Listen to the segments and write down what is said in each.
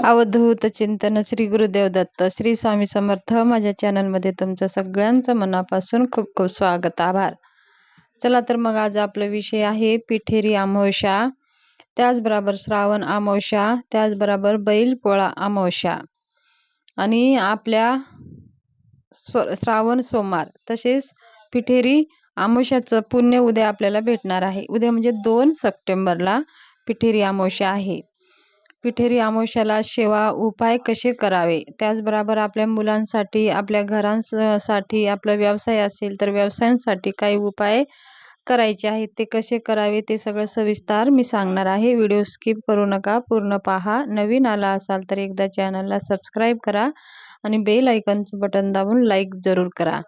अवधूत चिंतन श्री गुरुदेव दत्त श्री स्वामी समर्थ। माझ्या चॅनलमध्ये तुमचं सगळ्यांचं मनापासून खूप खूप स्वागत, आभार। चला तर मग आज आपला विषय आहे पिठेरी अमावस्या, त्याचबरोबर श्रावण अमावस्या, त्याचबरोबर बैलपोळा अमावस्या आणि आपल्या श्रावण सोमवार तसेच पिठेरी अमावस्याचं पुण्य उद्या आपल्याला भेटणार आहे। उद्या म्हणजे 2 सप्टेंबरला पिठेरी अमावस्या आहे। पिठेरी अमावस्याला सेवा उपाय कसे करावे, त्याचबरोबर आपल्या मुलांसाठी, आपल्या घरांसाठी, आपला व्यवसाय असेल तर व्यवसायांसाठी काही उपाय करायचे आहेत, ते कसे करावे ते सगळं सविस्तर मी सांगणार आहे। व्हिडिओ स्किप करू नका, पूर्ण पहा। नवीन आला असाल तर एकदा चॅनलला सबस्क्राईब करा आणि बेल आयकॉनचं बटन दाबून लाईक जरूर करा।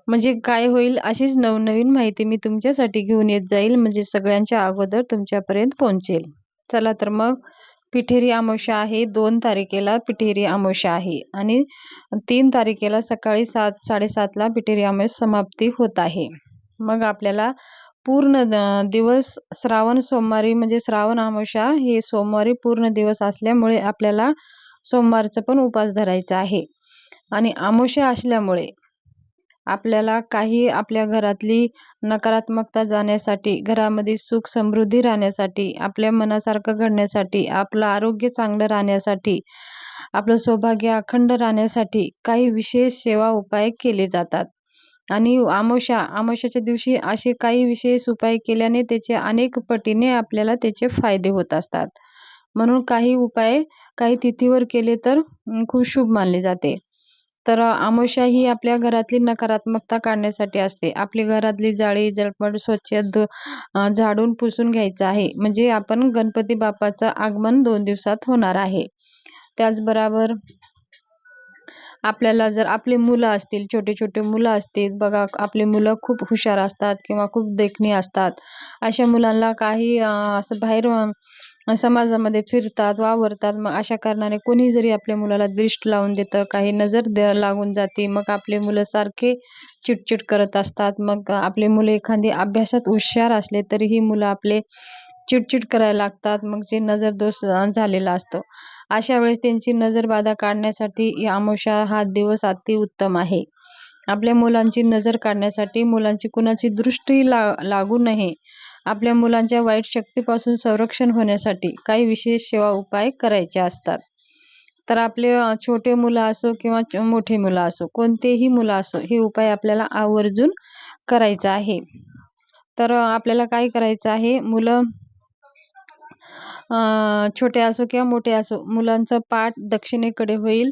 म्हणजे काय होईल, अशीच नवनवीन माहिती मी तुमच्यासाठी घेऊन येत जाईल, म्हणजे सगळ्यांच्या अगोदर तुमच्यापर्यंत पोहोचेल। चला तर मग पिठेरी अमावस्या आहे, 2 तारखेला पिठेरी अमावस्या आहे आणि 3 तारखेला सकाळी 7:30ला पिठेरी अमावस्या समाप्ती होत आहे। मग आपल्याला पूर्ण दिवस श्रावण सोमवारी म्हणजे श्रावण अमावस्या हे सोमवारी पूर्ण दिवस असल्यामुळे आपल्याला सोमवारचा पण उपवास धरायचा आहे। आणि अमावस्या असल्यामुळे आपल्याला काही आपल्या घरातली नकारात्मकता जाण्यासाठी, घरामध्ये सुख समृद्धी राहण्यासाठी, आपल्या मनासारखं घडण्यासाठी, आपलं आरोग्य चांगलं राहण्यासाठी, आपलं सौभाग्य अखंड राहण्यासाठी काही विशेष सेवा उपाय केले जातात। आणि अमावस्याच्या दिवशी असे काही विशेष उपाय केल्याने त्याचे अनेक पटीने आपल्याला त्याचे फायदे होत असतात। म्हणून काही उपाय काही तिथीवर केले तर खूप शुभ मानले जाते। तर अमावस्या ही आपल्या घरातली नकारात्मकता काढण्यासाठी असते। आपली घरातली जाळी जळपट स्वच्छ झाडून पुसून घ्यायचं आहे, म्हणजे आपण गणपती बाप्पाचं आगमन 2 दिवसात होणार आहे। त्याचबरोबर आपल्याला जर आपले मुलं असतील, छोटे छोटे मुलं असतील बघा, आपले मुलं खूप हुशार असतात किंवा खूप देखणी असतात, अशा मुलांना काही असं बाहेर समाजामध्ये फिरतात, वावरतात, मग अशा कारणाने कोणी जरी आपल्या मुलाला दृष्ट लावून देतं, काही नजर लागून जाते, मग आपले मुलं सारखे चिडचिड करत असतात। मग आपले मुलं एखादी अभ्यासात हुशार असले तरीही मुलं आपले चिडचिड करायला लागतात, मग जे नजर दोष झालेला असतो। अशा वेळेस त्यांची नजरबाधा काढण्यासाठी या अमावस्या हा दिवस अति उत्तम आहे। आपल्या मुलांची नजर काढण्यासाठी, मुलांची कुणाची दृष्टी लागू नये, आपल्या मुलांच्या वाईट शक्तीपासून संरक्षण होण्यासाठी काही विशेष सेवा उपाय करायचे असतात। तर आपले छोटे मुलं असो किंवा मोठे मुलं असो, कोणतेही मुलं असो, हे उपाय आपल्याला आवर्जून करायचा आहे। तर आपल्याला काय करायचं आहे, मुलं छोटे असो किंवा मोठे असो, मुलांचं पाठ दक्षिणेकडे होईल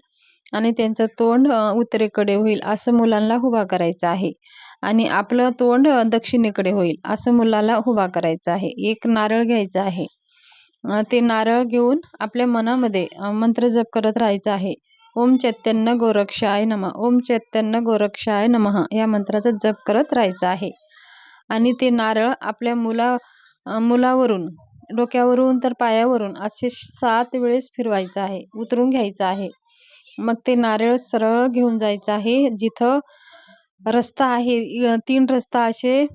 आणि त्यांचं तोंड उत्तरेकडे होईल असं मुलांना उभा करायचं आहे। आणि आपलं तोंड दक्षिणेकडे होईल असं मुलाला उभा करायचं आहे। एक नारळ घ्यायचा आहे, ते नारळ घेऊन आपल्या मनामध्ये मंत्र जप करत राहायचं आहे। ओम चैतन्य गोरक्षाय नमः, ओम चैतन्य गोरक्षाय नमः या मंत्राचा जप करत राहायचा आहे। आणि ते नारळ आपल्या मुलावरून, डोक्यावरून तर पायावरून असे 7 वेळेस फिरवायचं आहे, उतरून घ्यायचं आहे। मग ते नारळ सरळ घेऊन जायचं आहे, जिथं रस्ता आहे, 3 रस्ता असे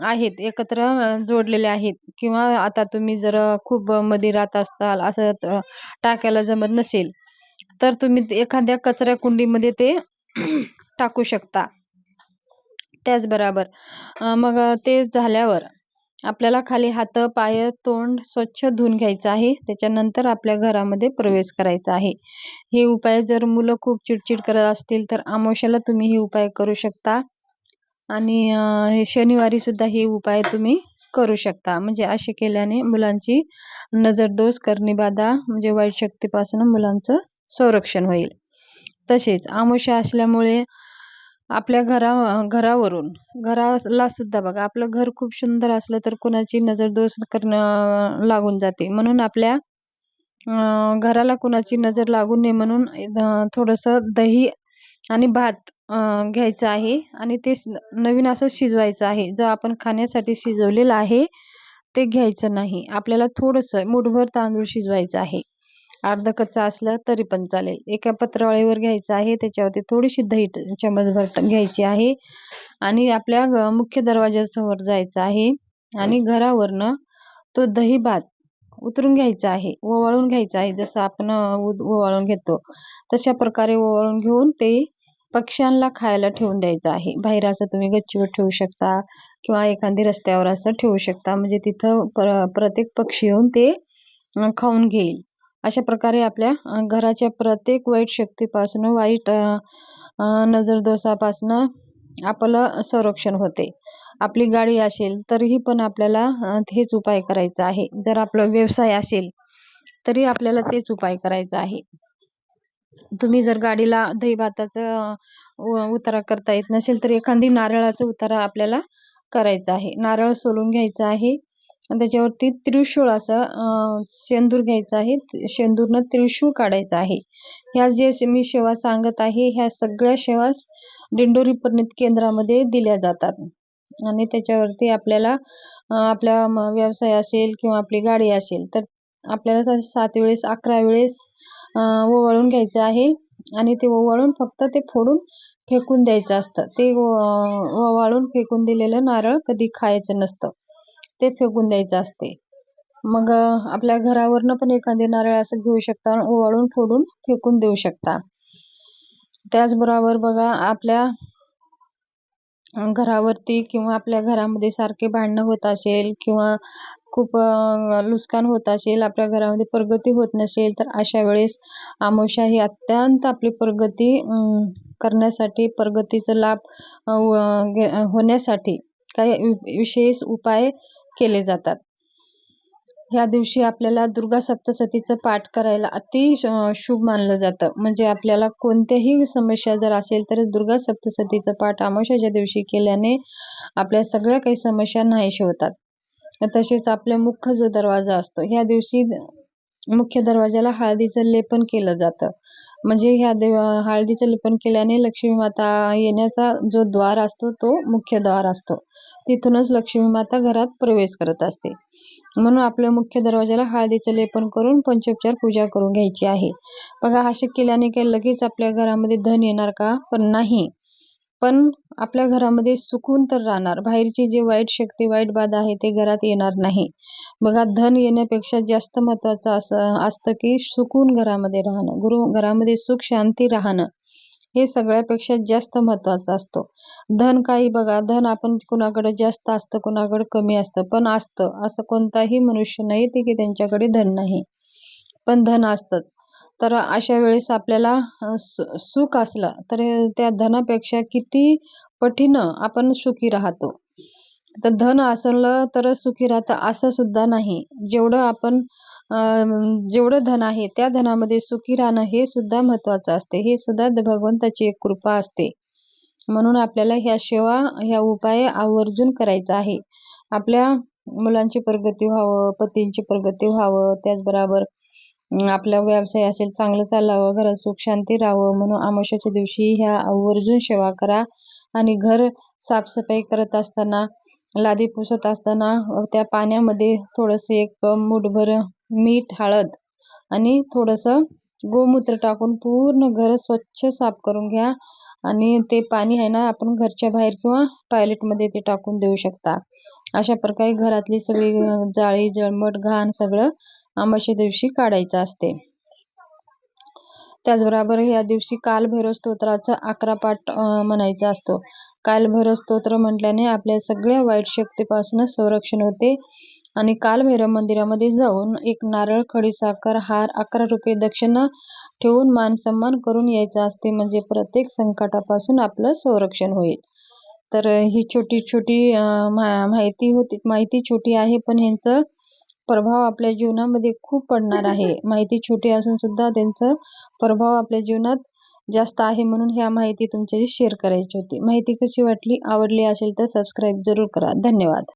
आहेत, एकत्र जोडलेले आहेत। किंवा आता तुम्ही जर खूप मध्ये राहत असाल, असं टाकायला जमत नसेल, तर तुम्ही एखाद्या कचरा कुंडीमध्ये ते टाकू शकता। त्याचबरोबर मग ते झाल्यावर आपल्याला खाली हात पाय तोंड स्वच्छ धुवून घ्यायचं आहे, त्याच्यानंतर आपल्या घरामध्ये प्रवेश करायचा आहे। हे उपाय जर मुलं खूप चिडचिड करत असतील तर अमावस्याला तुम्ही हे उपाय करू शकता। आणि हे शनिवारी सुद्धा हे उपाय तुम्ही करू शकता, म्हणजे असे केल्याने मुलांची नजर दोष करणी-बाधा म्हणजे वाईट शक्तीपासून मुलांचं संरक्षण होईल। तसेच अमावस्या असल्यामुळे आपल्या घराला सुद्धा बघा, आपलं घर खूप सुंदर असलं तर कुणाची नजर दोष लागून जाते, म्हणून आपल्या घराला कुणाची नजर लागू नये म्हणून थोडंसं दही आणि भात घ्यायचं आहे आणि ते नवीन असं शिजवायचं आहे। जर आपण खाण्यासाठी शिजवलेलं आहे ते घ्यायचं नाही, आपल्याला थोडंसं मुठभर तांदूळ शिजवायचं आहे, अर्ध कच्चा असलं तरी पण चालेल। एका पत्रावळीवर घ्यायचं आहे, त्याच्यावरती थोडीशी दही चमचभर घ्यायची आहे आणि आपल्या मुख्य दरवाजासमोर जायचं आहे आणि घरावरनं तो दही भात उतरून घ्यायचं आहे, ओवाळून घ्यायचं आहे. जसं आपण ओवाळून घेतो तशा प्रकारे ओवाळून घेऊन ते पक्ष्यांना खायला ठेवून द्यायचं आहे. बाहेर असं तुम्ही गच्चीवर ठेवू शकता किंवा एखादी रस्त्यावर असं ठेवू शकता, म्हणजे तिथं प्रत्येक पक्षी येऊन ते खाऊन घेईल. अशा प्रकारे आपल्या घराच्या प्रत्येक वाईट शक्तीपासून, वाईट नजरदोषापासून आपलं संरक्षण होते. आपली गाडी असेल तरीही पण आपल्याला हेच उपाय करायचा आहे. जर आपला व्यवसाय असेल तरी आपल्याला तेच उपाय करायचा आहे. तुम्ही जर गाडीला दही-भाताचा उतारा करता येत नसेल तर एखादी नारळाचा उतारा आपल्याला करायचा आहे. नारळ सोलून घ्यायचा आहे आणि त्याच्यावरती त्रिशूळ असं शेंदूर घ्यायचा आहे. शेंदूरनं त्रिशूळ काढायचं आहे. ह्या जे मी सेवा सांगत आहे ह्या सगळ्या सेवा दिंडोरी परिणित केंद्रामध्ये दिल्या जातात आणि त्याच्यावरती आपल्याला आपला व्यवसाय असेल किंवा आपली गाडी असेल तर आपल्याला 7 वेळेस 11 वेळेस ओवाळून घ्यायचं आहे आणि ते ओवाळून फक्त ते फोडून फेकून द्यायचं असतं. ते ओवाळून फेकून दिलेलं नारळ कधी खायचं नसतं, ते फेकून द्यायचं असते. मग आपल्या घरावरनं पण एखादे नारळ असं घेऊ शकता, ओवाळून फोडून फेकून देऊ शकता. त्याचबरोबर बघा, आपल्या घरावरती किंवा आपल्या घरामध्ये सारखे भांडणं होत असेल किंवा खूप नुकसान होत असेल, आपल्या घरामध्ये प्रगती होत नसेल तर अशा वेळेस अमावास्या ही अत्यंत आपली प्रगती करण्यासाठी, प्रगतीचा लाभ होण्यासाठी काही विशेष उपाय केले जातात. ह्या दिवशी आपल्याला दुर्गा सप्तशतीचं पाठ करायला अति शुभ मानलं जातं. म्हणजे आपल्याला कोणत्याही समस्या जर असेल तर दुर्गा सप्तशतीचं पाठ अमावास्येच्या दिवशी केल्याने आपल्या सगळ्या काही समस्या नाहीशा होतात. तसेच आपल्या मुख्य जो दरवाजा असतो ह्या दिवशी मुख्य दरवाजाला हळदीचं लेपन केलं जातं. म्हणजे ह्या हळदीचं लेपन केल्याने लक्ष्मी माता येण्याचा जो द्वार असतो तो मुख्य द्वार असतो. तिथूनच लक्ष्मी माता घरात प्रवेश करत असते. म्हणून आपल्या मुख्य दरवाजाला हळदीचं लेपन करून पंचोपचार पूजा करून घ्यायची आहे. बघा, असे केल्याने काही लगेच आपल्या घरामध्ये धन येणार का? पण नाही. पण आपल्या घरामध्ये सुकून तर राहणार. बाहेरची जी वाईट शक्ती, वाईट बाधा आहे ते घरात येणार नाही. बघा, धन येण्यापेक्षा जास्त महत्त्वाचं असं असतं की सुकून घरामध्ये राहणं, घरामध्ये सुख शांती राहणं हे सगळ्यापेक्षा जास्त महत्त्वाचं असतं. धन काही बघा, धन आपण कुणाकडे जास्त असतं, कुणाकडे कमी असतं, पण असतं. असं कोणताही मनुष्य नाही की त्यांच्याकडे धन नाही, पण धन असतंच. तर अशा वेळेस आपल्याला सुख असलं तर त्या धनापेक्षा किती पटीनं आपण सुखी राहतो. तर धन असलं तर सुखी राहतं असं सुद्धा नाही. जेवढं धन आहे त्या धनामध्ये सुखी राहणं हे सुद्धा महत्त्वाचं असते. हे सुद्धा भगवंताची एक कृपा असते. म्हणून आपल्याला ह्या सेवा, ह्या उपाय आवर्जून करायचा आहे. आपल्या मुलांची प्रगती व्हावं, पतींची प्रगती व्हावं, त्याचबरोबर आपला व्यवसाय असेल चांगलं चालावं, घरात सुख शांती राहावं, म्हणून अमावास्येच्या दिवशी ह्या आवर्जून सेवा करा. आणि घर साफसफाई करत असताना, लादी पुसत असताना त्या पाण्यामध्ये थोडंसं एक मूठभर मीठ, हळद आणि थोडंसं गोमूत्र टाकून पूर्ण घर स्वच्छ साफ करून घ्या. आणि ते पाणी आहे ना, आपण घरच्या बाहेर किंवा टॉयलेटमध्ये ते टाकून देऊ शकता. अशा प्रकारे घरातली सगळी जाळी, जळमट, घाण सगळं अमावास्ये दिवशी काढायचं असते. त्याचबरोबर या दिवशी कालभैरव स्तोत्राचा 11 पाठ म्हणायचा असतो. कालभैरव स्तोत्र म्हटल्याने आपल्या सगळ्या वाईट शक्तीपासून संरक्षण होते. आणि कालभैरव मंदिरामध्ये जाऊन एक नारळ, खडीसाखर, हार, 11 रुपये दक्षिणा ठेवून मान सन्मान करून यायचं असते. म्हणजे प्रत्येक संकटापासून आपलं संरक्षण होईल. तर ही छोटी छोटी माहिती छोटी आहे, पण ह्यांचं प्रभाव आपल्या जीवनामध्ये खूप पडणार आहे. माहिती छोटी असून सुद्धा त्यांचा प्रभाव आपल्या जीवनात जास्त आहे, म्हणून ह्या माहिती तुमच्याशी शेअर करायची होती. माहिती कशी वाटली, आवडली असेल तर सबस्क्राईब जरूर करा. धन्यवाद.